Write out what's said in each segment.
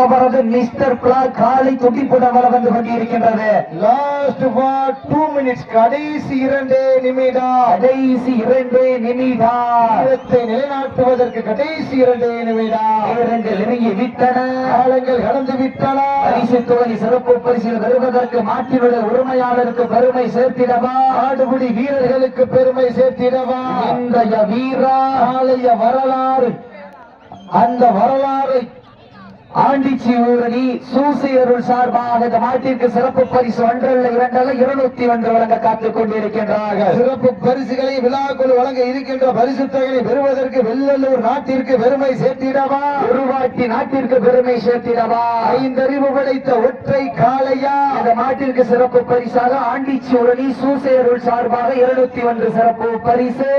அவரது mister black காலை துடிப்புடன் வர வந்து கொண்டிருக்கின்றது. லாஸ்ட் ஃபார் 2 மினிட்ஸ், கடைசி 2 நிமிடம். கடைசி 2 நிமிடம். வீரத்தை நிலைநாட்டுவதற்கு கடைசி 2 நிமிடம். நேரங்கள் நெருங்கி விட்டன, காலங்கள் கடந்து விட்டன. பரிசு தொகை சிறப்பு பரிசில் வருவதற்கு மாட்டினுடைய உரிமையாளருக்கு பெருமை சேர்த்திடவா, ஆடுபுடி வீரர்களுக்கு பெருமை சேர்த்திடவா, இன்றைய வீரா நாளைய வரலாறு, அந்த வரலாறை ஆண்டிச்சி ஊரணி சூசியருள் சார்பாக இந்த மாட்டிற்கு சிறப்பு பரிசு 1 அல்ல 2 அல்ல 201 வழங்க காத்துக் கொண்டிருக்கின்றார்கள். சிறப்பு பரிசுகளை விழாக்குள் வழங்க இருக்கின்ற பரிசு தொகையை பெறுவதற்கு வெள்ளலூர் நாட்டிற்கு பெருமை சேர்த்திடவா, உருவாட்டி நாட்டிற்கு பெருமை சேர்த்திடவா, 5 அறிவு படைத்த ஒற்றை காளையா. இந்த மாட்டிற்கு சிறப்பு பரிசாக ஆண்டிச்சி ஊரணி சூசியருள் சார்பாக 201 சிறப்பு பரிசு.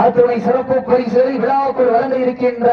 அத்துணை சிறப்பு பரிசுகளை விழாக்குள் வழங்க இருக்கின்ற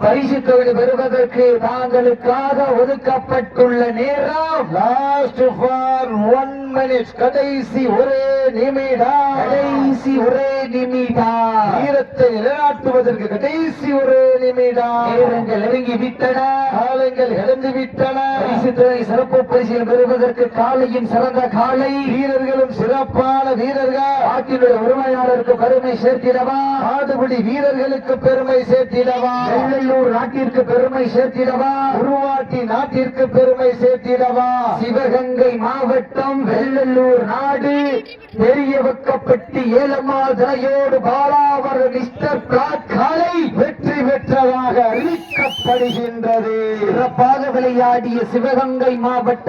பரிசு தொகை பெறுவதற்கு தாங்களுக்காக ஒதுக்கப்பட்டுள்ள நேரம் லாஸ்ட் ஃபார் 1 மினிட், கடைசி 1 நிமிடம். கடைசி 1 நிமிடம். வீரத்தை நிலைநாட்டுவதற்கு கடைசி 1 நிமிடம். நேரங்கள் நெருங்கி விட்டன, காலங்கள் கடந்து விட்டன. பரிசு தொகை சிறப்பு பரிசில் பெறுவதற்கு காலையும் சிறந்த காலை, வீரர்களும் சிறப்பான வீரர்கள், நாட்டினுடைய உரிமையாளருக்கு பெருமை சேர்த்திடவா, ஆடுபடி வீரர்களுக்கு பெருமை சேர்த்திடவா, வெள்ளலூர் நாட்டிற்கு பெருமை சேர்த்திடவா, உருவாட்டி நாட்டிற்கு பெருமை சேர்த்திடவா. சிவகங்கை மாவட்டம் வெள்ளலூர் நாடு பெரிய வெக்கப்பட்டி ஏலம்மாள் துணையோடு பாலாவர் மிஸ்டர் பிளாக் காலை வெற்றி பெற்றதாக அறிவிக்கப்படுகின்றது. சிறப்பாக விளையாடிய சிவகங்கை மாவட்ட